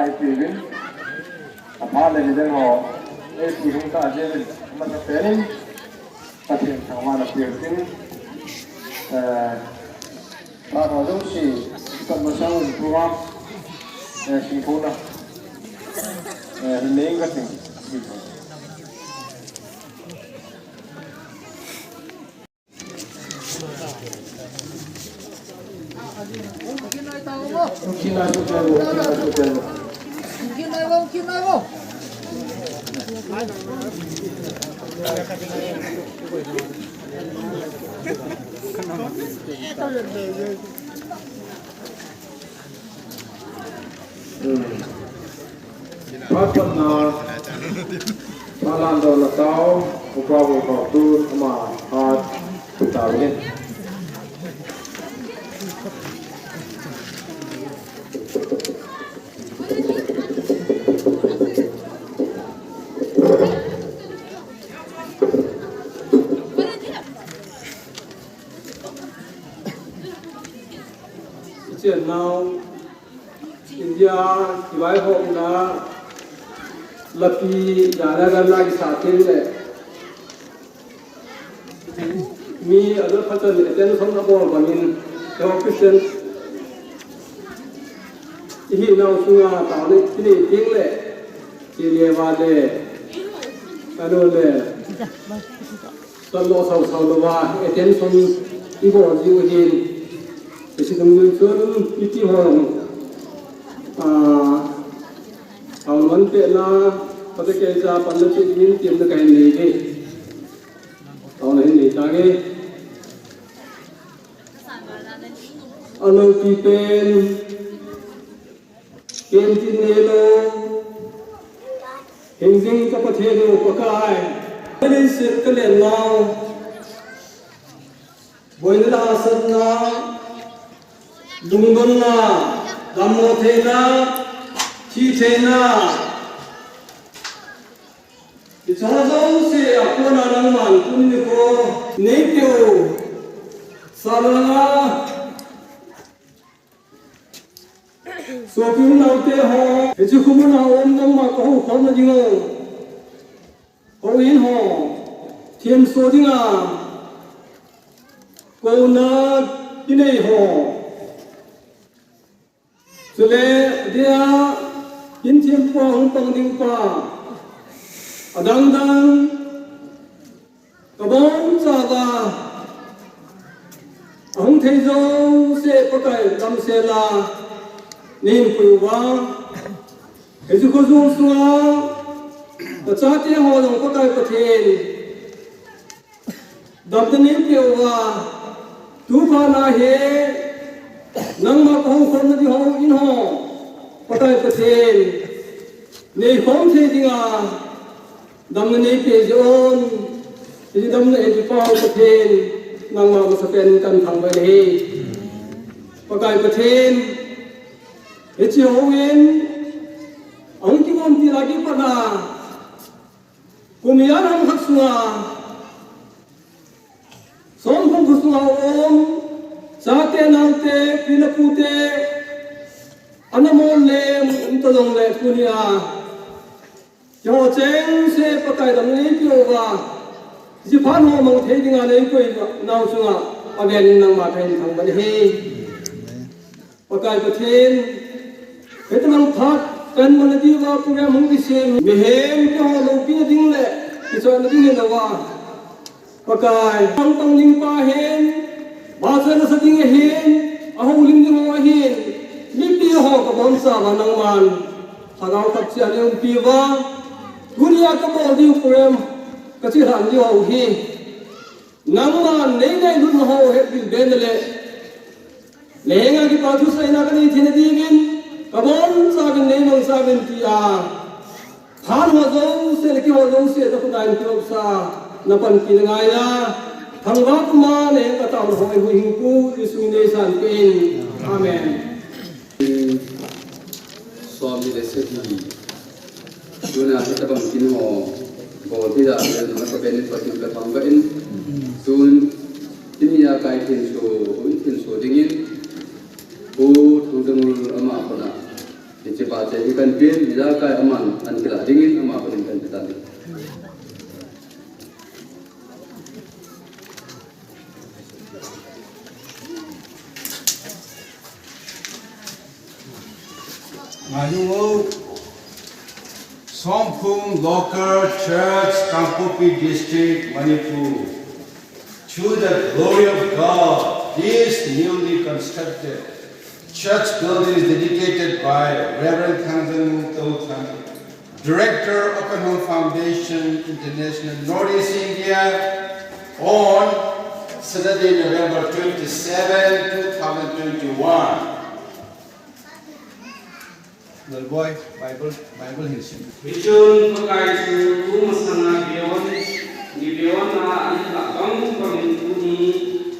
ายปีวินพาเลยได้หอปีของตาเจนมันจะเป็นตัดสินทางวันเปลี่ยนทิ้งพาเราต้องสิตัดมาสร้างตัวสิ่งพวกนั้นนี่ก็สิ่งพระพุทธนาพระลานดอนเต้าอุปกรณ์ของตู้มาพาตุตาวินเจ้าน้องอินเดียที่ไว้ห้องนะลับปียานากันลายสาธิตเลยมีอะไรพัฒนาเจ้าสมบูรณ์กว่ามินเจ้าพิเศษที่เราช่วยตอนนี้ที่นี่ทิ้งเลยที่เรียกว่าเลยกันเลยตลอดสาวๆว่าเจ้าสมอีโบจิวหินสิ่งที่ชวนพิธีห้องเอามันเป็นนะพอจะเกิดจากปัญหาที่มีเตรียมจะกันเลยที่เอาเลยนี่จังเกอันนั้นที่เป็นเกณฑ์ที่เนี่ยเราเห็นจริงกับประเทศเราประกายไม่ได้เสกกันเลยเราบริลาสนะดุงบันนะดัมโมเทนะที่เทนะที่ชาจงเสียคนนั้นมันคุณนิโกเนปิโอสาลาสวพิมนาเตหอเอจุคุมนาอมนังมาเขาเขามาจิงเขาอินหอเทียนโซจิงาโกนาที่ไหนหอสุเลเดียยินเทียมปองปังดิงปาอดังดังกระบองซาบาอังเทโจเสปกายดำเสลานิมปุยวาเอจุโคซุงสุงาตะชาเตหอลงปกายประเทศดำตนิมเปียววาทุพานาเฮนังมาของคนที่ห้องอินห้องปะไตประเทศในห้องเทจิงาดำในเปจอนที่ดำในจุดป้าประเทศนังมาสเปนกันทางไปเลยปะไตประเทศเอจิโอเวนอังกิวันที่ลากิปนากุมิยานังขัดสุงาสองคนขัดสุงาอมSaate naute pinapute anamol le untadong le punia yo cheng se pakai dam ni piowa ji phan ho mang the dinga nei koi naw sunga aben nang ma thain thang ban he pakai pathen etamang phat kan man di wa program hung ki se me hem ko lo pi ding le ki so na ding le wa pakai tang tang ling pa hen Bahasa nasa tinggi hin, ahong lingding mo hin, lipi ho kabon sa manang man, hagaw kapsiyan yung piwa, gunya kabon di ukurem, kasi han di ho hin, nang man nenay lun ho het bil benele, nenga ki patu sa inakan itinadigin, kabon sa akin nenong sa akin tiya, han ho zong se laki ho zong se dakunayin tiwag sa napan kinangaya, Hanggang kumane katawag ko ay huwing Yesus San Pin. Amen. Swami Lesedi. Duna kita bangkin ho. Bawa tidak ada masa benefit pasti kita tambahin. Dun ini ya kaitin so dingin. Bu tunggu ama apa na. Jadi pace ikan pin bisa kai aman an kila dingin ama paling kan petani. Mayu Somphung Local Church, Kangpopi District, Manipur. To the glory of God, this newly constructed church building is dedicated by Reverend Kanzan Tautan, Director of Open Home Foundation International, Northeast India, on Saturday, November 27, 2021. Little boy, Bible history. Bichun pakai su masana bion, di bion na ani lakang pamintuni,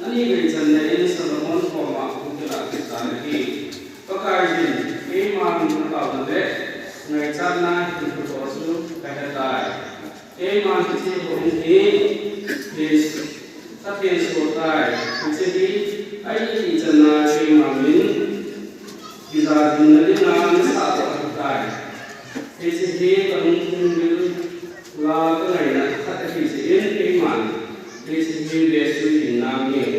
ani bencana ini Solomon koma untuk kita lagi. Pakai ini iman kita bende, ngecana itu kosu kehetai. Iman kita ini dis tapi sotai, jadi ai jana imamin. Kita dinari nang satu kita, ini kemungkinan lah kenaikan kata fisik iman, ini besu dinamnya.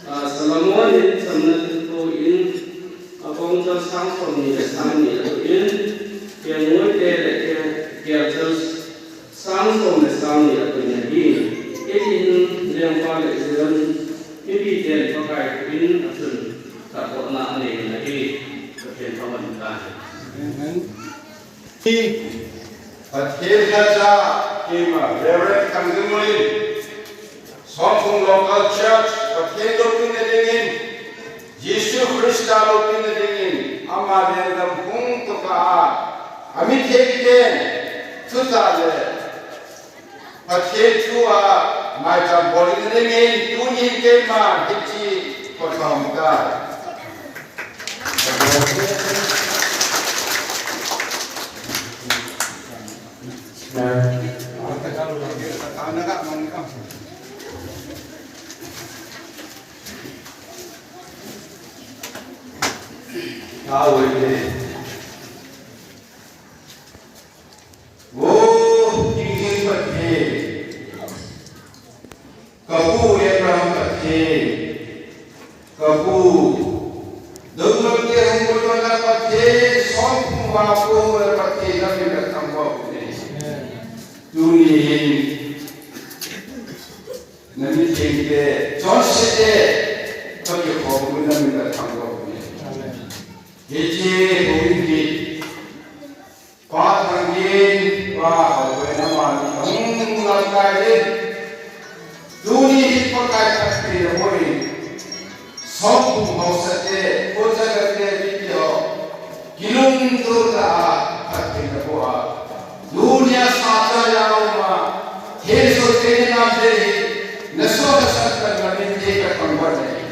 Selama ini sebenarnya itu ini abang tersang pemilih sami itu ini yang mulai dia terus sang pemilih sami itu ini yang paling ini dia pakai ini atau tak pernah ni lagi kerja pemerintah. Akhir kata kema Reverend Kanzumuli Somphung Local Church akhir dopin dengan Yesus Kristus dopin dengan amal yang dampung toka amit hekten tutale akhir tua macam boleh dengan dunia kema hekti perkahumkan. Tahu ini. Oh, ini pasti. Kamu yang ramai pasti. Kamu. Dengan dia hukum dapat Somphung Wapu dapat nabi datang Wapu dunia nabi jengke josete bagi hukum nabi datang Wapu hiji hukum patangin bahwa nama langkai dunia pakai pasti boleh Somphung Hausate Ojagate video Gilung Turda Katina Boa Dunia Sata Yauma Heso Tena Dehi Nasoda Sata Naminte Kakonbane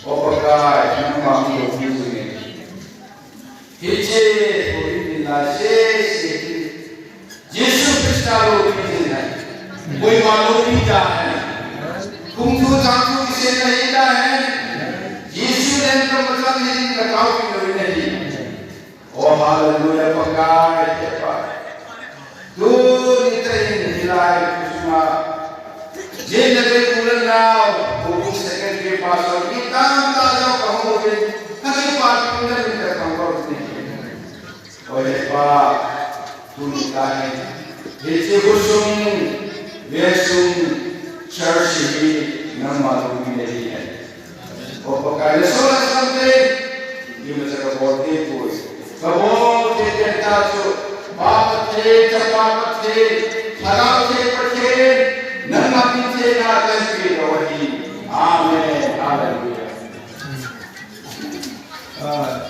Opagai Nama Miyokuzune Hiche Purimi Nashe Yesu Kristaro Pidina Koi Malo Pida Hai Kumtu Jantu Kise Nahida Hai Yesus dan kebetulan ini kita tahu ini. Oh haleluya pakai cepat. Tuh kita ini hilai kusma. Jadi dari bulan now, buku secondary pasal kita tahu kamu mungkin tapi pasti kita tidak tahu ini. Oh hebat, tuh kita ini. Jadi kusum, Yesus church ini nama Tuhan ini. Pakai solat sampai di masa keboti pun, keboti tertacu, bapak cepat harap percaya, nama pince akan dikawali. Amin, haleluya.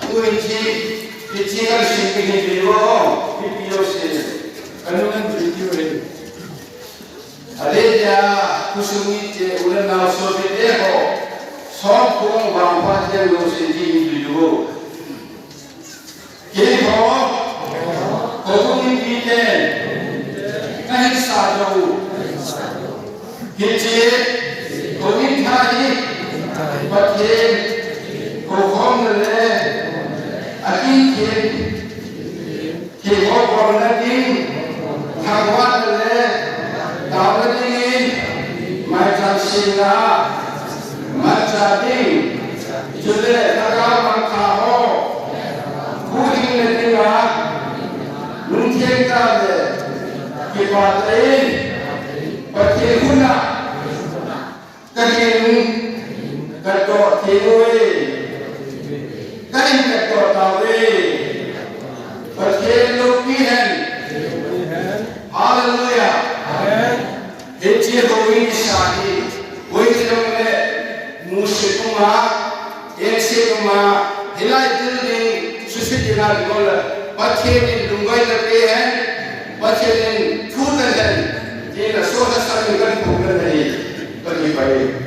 Tuhan pince kan sini video sih, kan video ini. Ada dia kusumi je ulah nak sobi deh Somphung Bangpa je lo sendiri dulu. Kini kau ini kan satu. Kini kau ini hari pakai kau le, akhir thiên thì có còn là đi hàng quán là tạo ra đi mai trang sinh ra mai trang đi cho nên ta cao bằng khả hộ cú hình là đi ra luôn thiên ta để kịp hoạt lên và thiên khôn ạ các thiên các độ thiên nuôi các anh các độ tàu đi và thiên lúc ký hình Hallelujah hiện chia đôi với xã hội với cái đồng lệ mua sắm cũng mà em sẽ cũng mà hiện nay từ đi xuất hiện như nào gọi là bắt thiên đi đúng gọi là cái hen bắt thiên đi thu tân hen thì là số là sao những cái phụ nữ này có gì vậy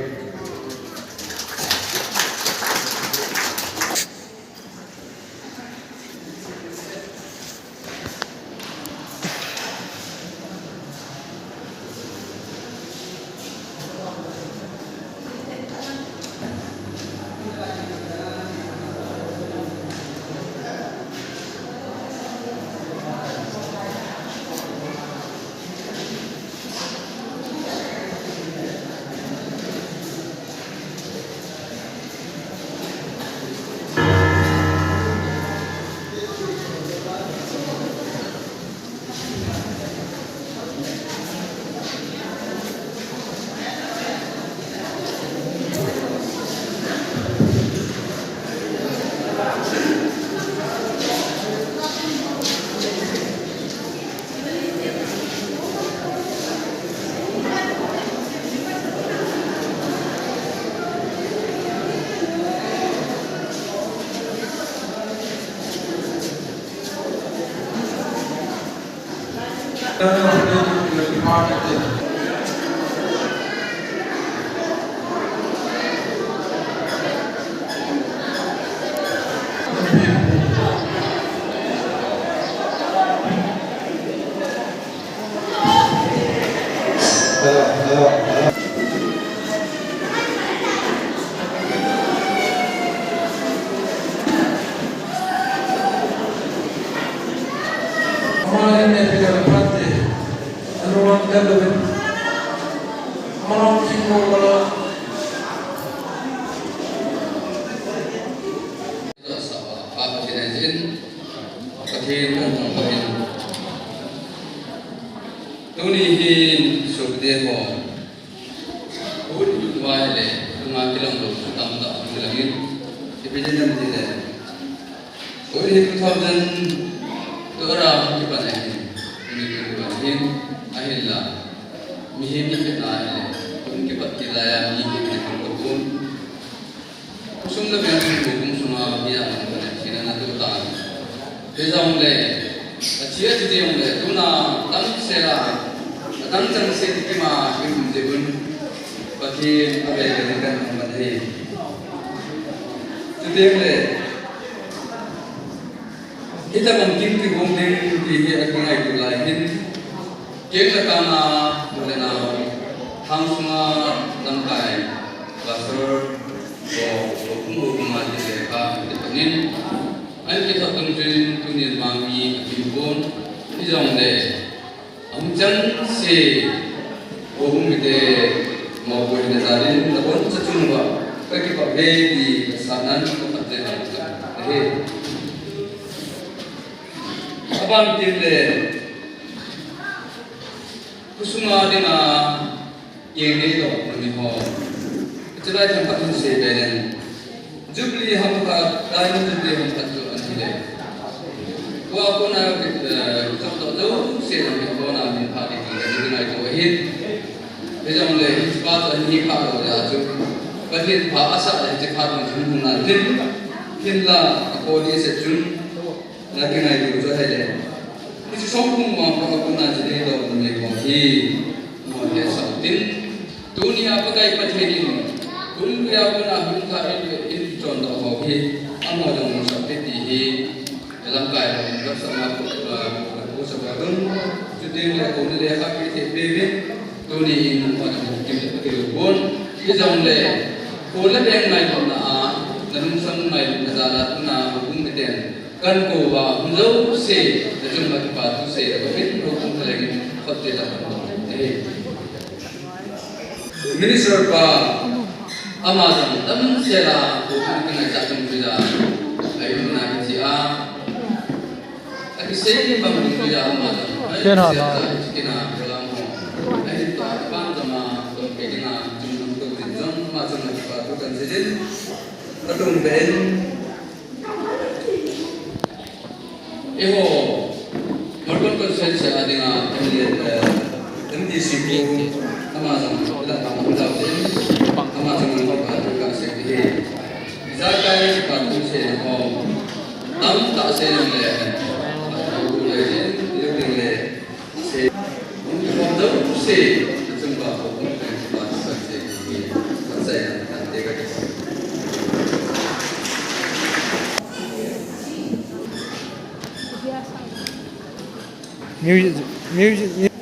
kan ko ba lo se da jung ba pa tu se da bin ro kong le gi khotte da minister pa amazon tam se la ko kan na ja tum ju da ai na ki a aki se ni bang ju da amazon kena na kena dalam ai ta pan da ma ko kena jung to din jong ma jong na pa tu kan se din atung ben Eho, mereka konsensus adina MDCP, sama kita tahu sama kita kasih zakai patu se ho, tam tak se le, le se, untuk se jumpa hukum bahasa se saya nanti kita music.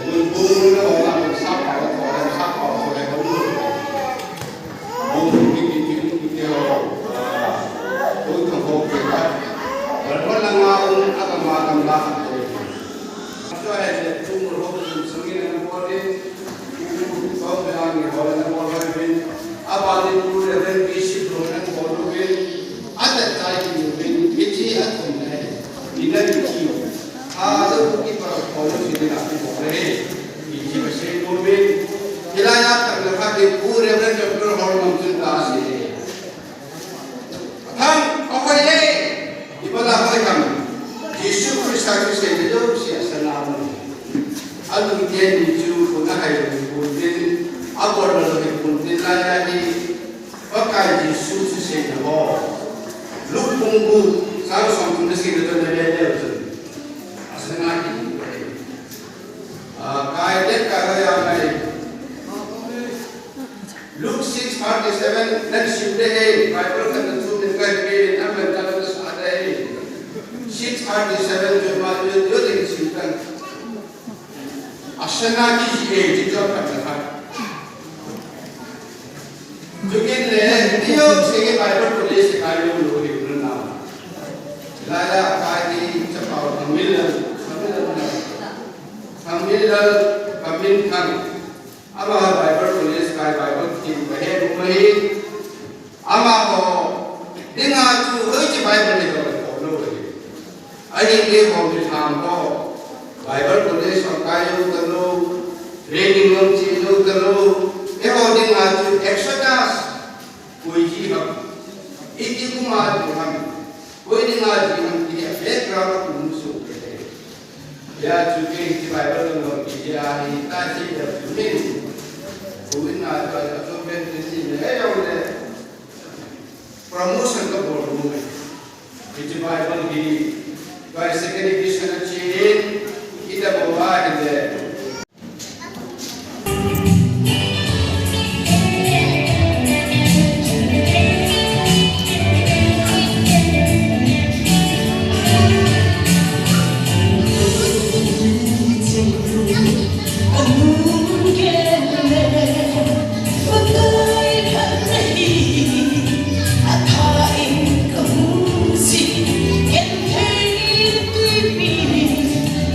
quân bung nó là một sao bảo thọ là sao bảo thọ là không được bung cái chuyện điều tôi không có cái đó và nó là ngao ác ma cầm la cho nên chúng nó không được suy nghĩ nó có đi có cái anh người họ nó có cái bên abadi tu là bên cái ship rồi nó có được bên ada cái gì bên cái gì ở trong này đi lên cái gì ada cái phần có được gì là cái bộ này cái gì mà sẽ có bên cái này áp lực là cái pure bên trong cái họ làm chuyện đó gì thằng có phải đấy ibadah phải không Yesus Kristus cái gì đó sẽ làm alung kian itu pun ada pun din abor lalu pun din lagi pakai Yesus sesuatu luk punggu saru sampun desi itu ada asal lagi kai dek kai yang lain Luke 6:47 dan shibde hai Bible kan tu din kai be nama dalam ada 6:47 जो बात जो दिन simple Asana ki jijo karna Jokin le dio sege Bible ko le se kai lo hi na la kai ni chapao kamil kamin kan ama Bible ko le se kai Bible ki bahe mai ama ko dinga chu hoi chi Bible ne ko lo hi ai ni ho ni tham ko Bible ko le so kai yo training ng chilo karo ehoding aju exodus kuiji hab iti kumad ham kuiji ngaju ham dia background kumsu ya chuke iti Bible no dia ita ji ya tumin kuin na ta to ben ti ne ayo le promotion ka bol mu iti Bible di by second edition chin ita bawa inde Hãy subscribe cho kênh Ghiền Mì Gõ để không bỏ lỡ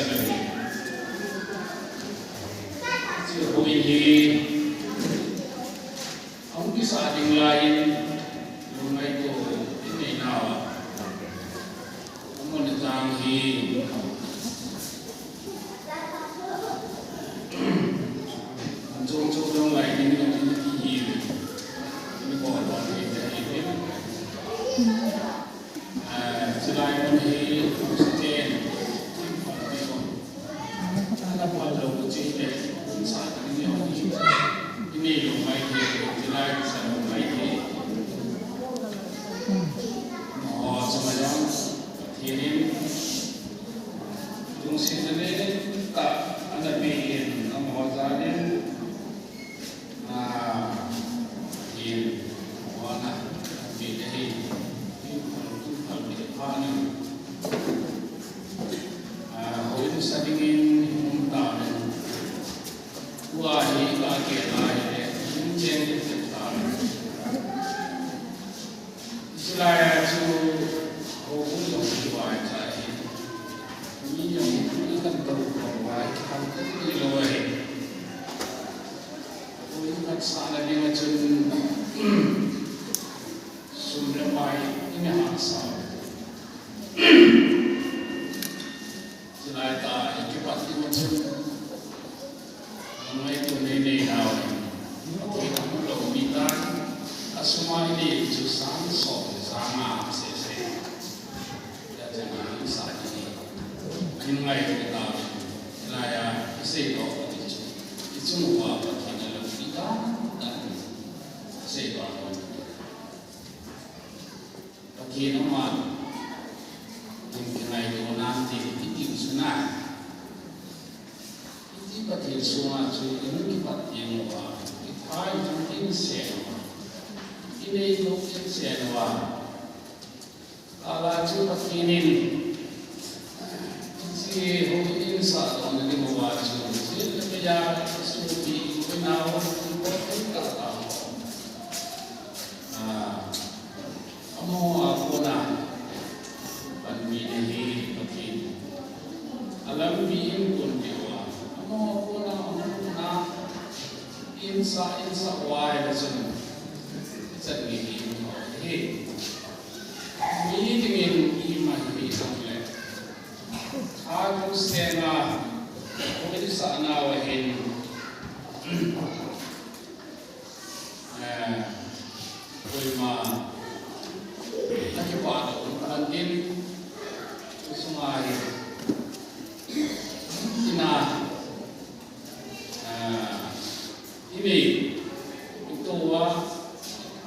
salary. So ini ang isa ating lain yung ito ini nawa. Ang nagtang ang jauh-jauh yang lain ini yang ini bukan selain ini sustain ada pada uji saat ini yung may selain sa may semayang ini yung sinilin ka ang nabihin ang mga zanin na yung mga nabihin Hoy sa tingin ng tao buhay bakit ay change the time sila su kung yung buhay tayo hindi yung ikan buhay kan iloy kung yung sana din at sumlamay inahasa sila ta ikipat din Mulai ini now, kita perlu minta semua ini susah sama sesi. Ya jangan saat ini. Mulai kita naya sedo itu semua kita lalu kita dan sedo. Bagi nama mungkin itu nanti itu senang. Pati semua tu ini pati yang wah, kita itu insen, ini itu insen wah. Kalau tu pati ini, si hobi insan orang ini wah tu, si kerja seperti kenal orang kata. Kamu aku nak pandai pati, alam biim pun dia. Insa why doesn't mean hey meeting in my family aku sena kung sana wahin kulma nakipato kantin sumari ina ini itu wah,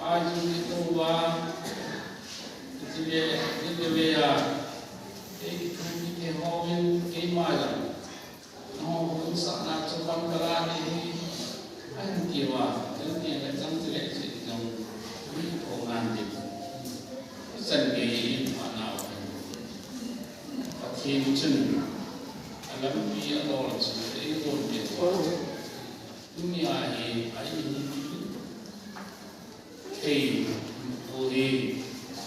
aju itu wah, jadi ya, ini hobi kemana, no sana coba kerana ini wah, jadi yang macam seleksi yang ini orang itu, sendiri mana, pakai macam, alam dia orang sendiri itu dia. Dunia ini,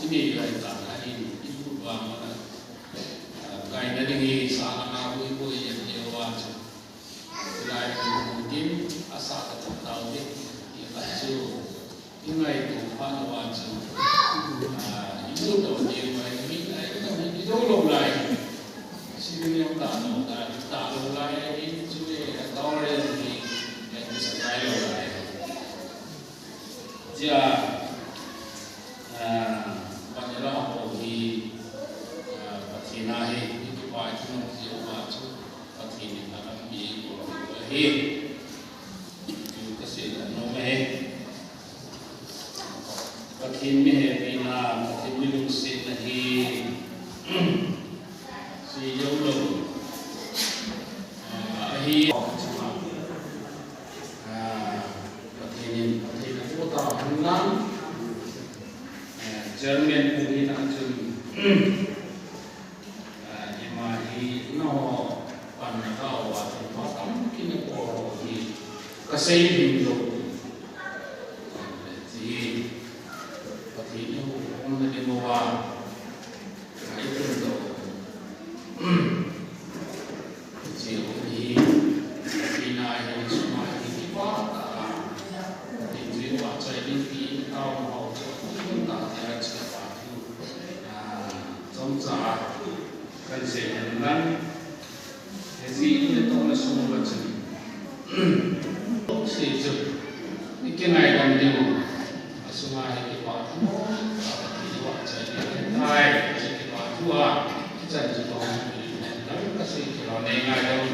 ini kaitan ini itu bagaimana kaitan ini sangat ibu yang jawab selain mungkin asal tahu dia kacau ini itu pada wajib itu tahu dia ini itu belum lain sini yang tahu lain itu tahu lagi Dia banyak orang di Patinahi itu banyak orang Patini alam di Bulahi itu kesehatan nomeh Patini Bina Patini Lusin Nahi si Yolo Ahi Jerman punya macam imahi no panakau atau macam kini orang di kasih hidup jadi pati itu orang di bawah itu Bina yang semua kita di jiwa saya ini tahu mau kita tidak cepat trong giả cần sẽ năng cái gì thì tôi là sống vật chất tốt xây dựng cái này làm điều số hai cái quả thua cái quả trái hiện tại cái quả thua chân chỉ có đấy là sự nó này ngay đâu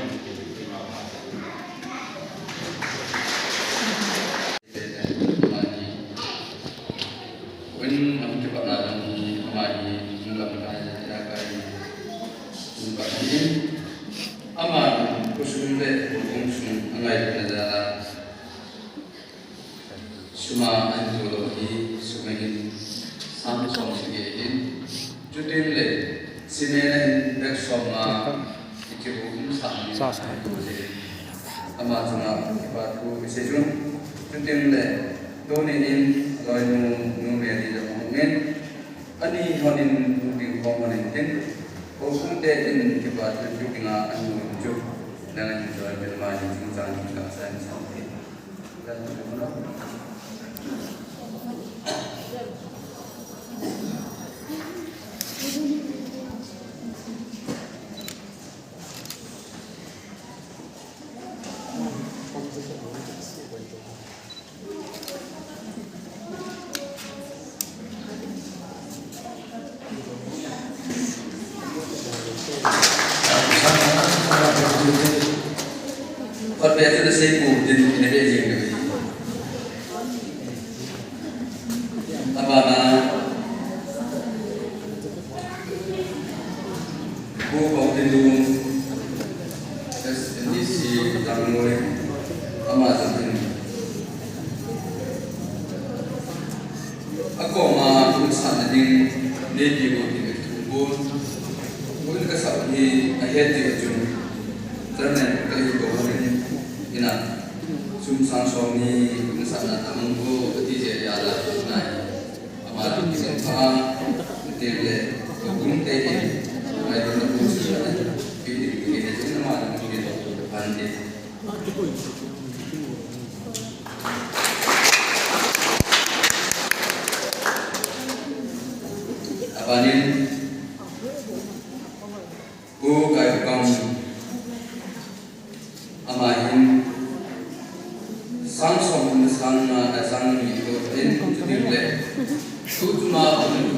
Suma anjulo hi sumahin sam som sigin jutin le sinena bek soma ikibu sam ama suna kipatu isejun jutin le donin loinu numeri da mongen ani honin di honin ten okum te in kipatu jukinga anu juk dengan jual bermain tentang kekasaan sampai dan और पैसे तो सही को दिन में भेजेंगे अब आना वो बहुत दिन दूँ SNDC Tamil Nadu Amazon ini aku mah urusan ini lebih banyak tumbul mungkin kesalahan akhir dia cuma karena kalau bawa ini ina sumsang suami misalnya tamuku ketiga ada naik amal kita faham betul hukum teh ada hukum sebenarnya ini jadi nama mungkin pandai apanin ku kayak kamu amahin sang som sang sang itu in jadi le tu cuma orang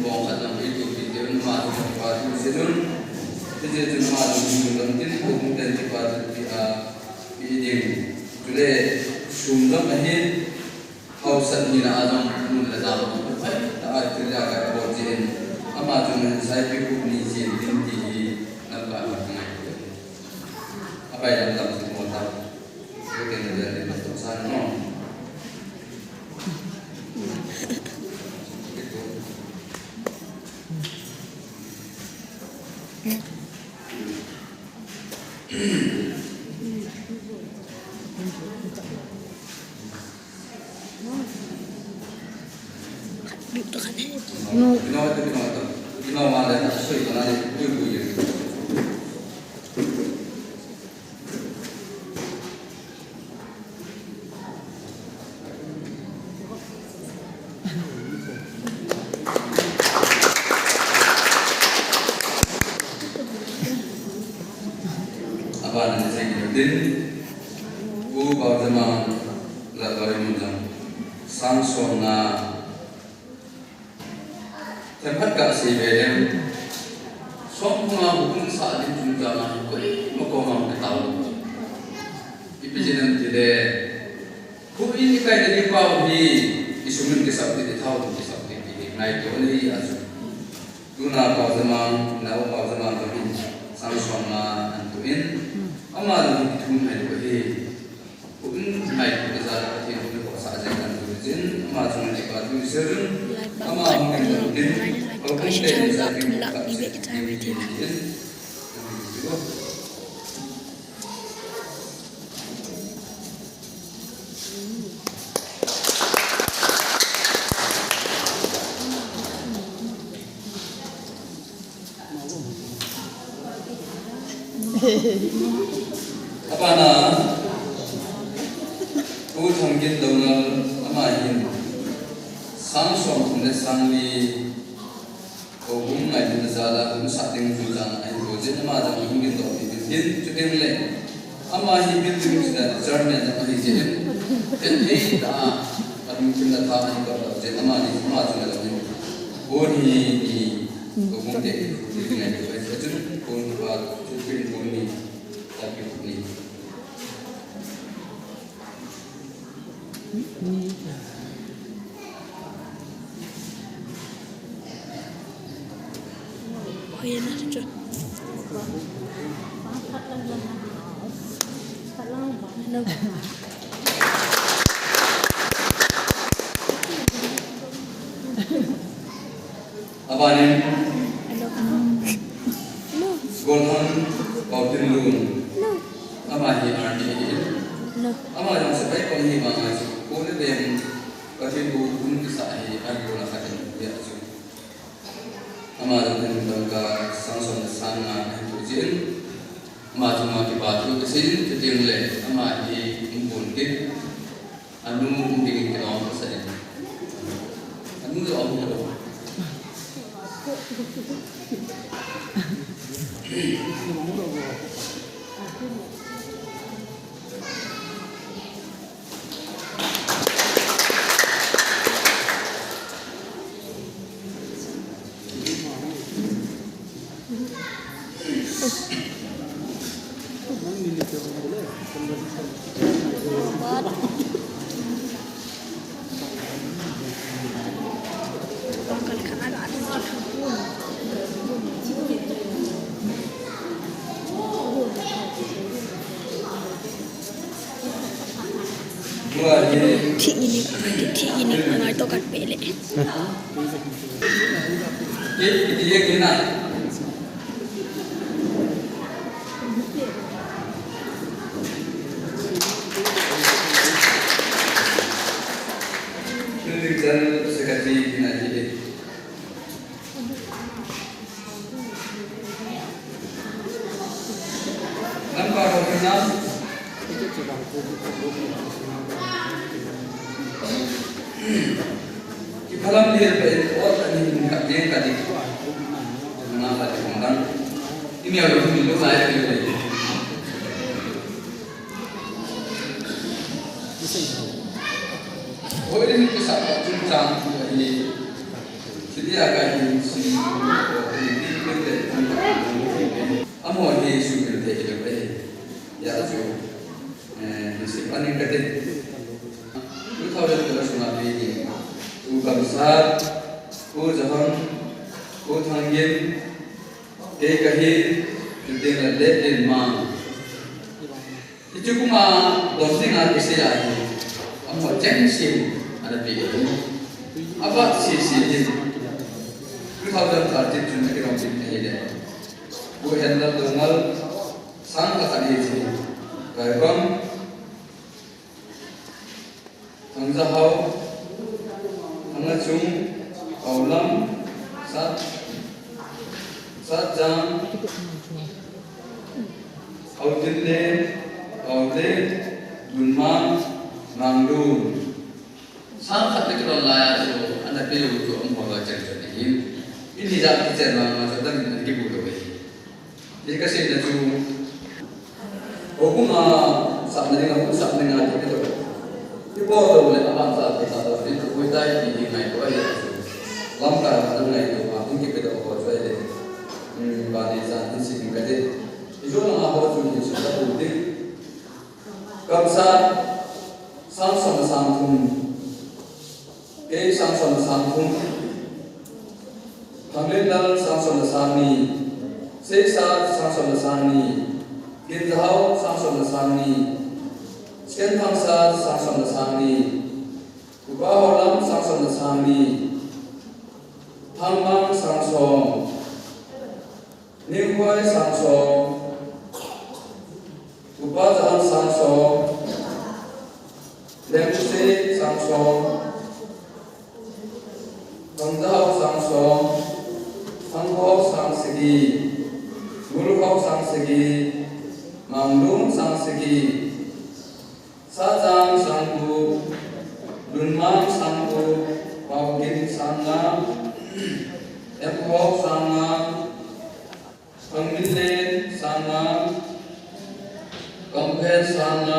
bong kadang itu video nama tempat sejun jadi cuma orang tin hukum dan tempat dia ini jadi sumber akhir hausan ni ada mun ada tak kerja kat bojen ama tu saya pikir ni sih inti nampak apa yang dalam semua tahu mungkin dari betul sana Ginawa malah tak sesuai dengan itu ya. Apa namanya saya din, bu bawa zaman lalu mujang, Samsung na tempat kasih bedem, semua hukum saat itu zaman koi makomam ketahu. Ipijinan tidak, kau ini kaya dari kau di isumin kisah tidak tahu kisah tidak naik tu ni asu. Tuna kau zaman, nahu kau zaman tu ini Samsung na antuin, amal itu hai koi. Hukum naik kisah tidak tu kau sahaja kan tu jin, amal cuma dekat tu serun. apa na ku thangin dongal ama hin sang som ne sangli ko hum ngai din zala hum sa ding ju jang ai ko je ma jang hum din do din chu ding le ama hi bil ding da jarne da hi je en ei da adum kin da ta ai ko je ama ni ma chu da ni ko ni ko hum de din ngai ko je chu ko ni ba chu bin ko ni ta ki ni Abanin Golhan Bautin Lun Amahi Arni Ama yang sebaik kami bangai Kone dem Katin Bukun Sahi Arjuna Katin Biasu Ama yang bangga Sangson Sanga Hujin Ama cuma kibatu kesin Keting le Ama hi Mumpun Kit Anu Mungkin kita orang Kesana Anu tu orang Kesana Thị ini ngai to kat pele. Dia kena. Kerja sekali kena jadi. Nampak orang kenal. Kalau dia berbuat ini dia tadi, kenapa dia ngomong? Ini orang itu saya pilih. Oh ini kesalahan cincang ini. Jadi akan si ini kita amo ini sudah terjadi. Ya tu, disipkan yang kata. Kita harus terus mengambil. Ku kamsat, ku jahang, ku thangin, ke kahi, kita lihat mang. Itu kuma dosing ada siapa? Apa jengsin ada pilih? Apa sisi ini? Ku tahu dan arti cuma kita mungkin ini. Ku hendak dengar sang kata ini. Baiklah, tangzahau. Angacung, aulam, sat jam, audile, dunman, mangdun. Sangat kita layak tu, anda pilih untuk membaca cerita ini. Ini jadi cerita macam mana kita buat. Jadi kasih naju, aku mah saat dengan kita. Ibu boleh abang saat kita itu kita ini main tu aja. Lambat ada main tu, aku kita buat saja. Bani saat ini sih kita. Itu orang apa tu yang sudah penting. Kamsa sang samtum, sang samtum. Hamilal sang sami, sesa sang sami, kinzau sang sami. Sekian bangsa sang sami, ubaholam sang sami, hambang sang som, ningwai sang som, ubajahan sang som, lemse sang som, tangzau sang som, hanghau sang segi, mulhau sang segi, mangdung sang segi. segi sajang sangku lunmang sangku bawgin sanga ephok sanga pangmilen sanga kampher sanga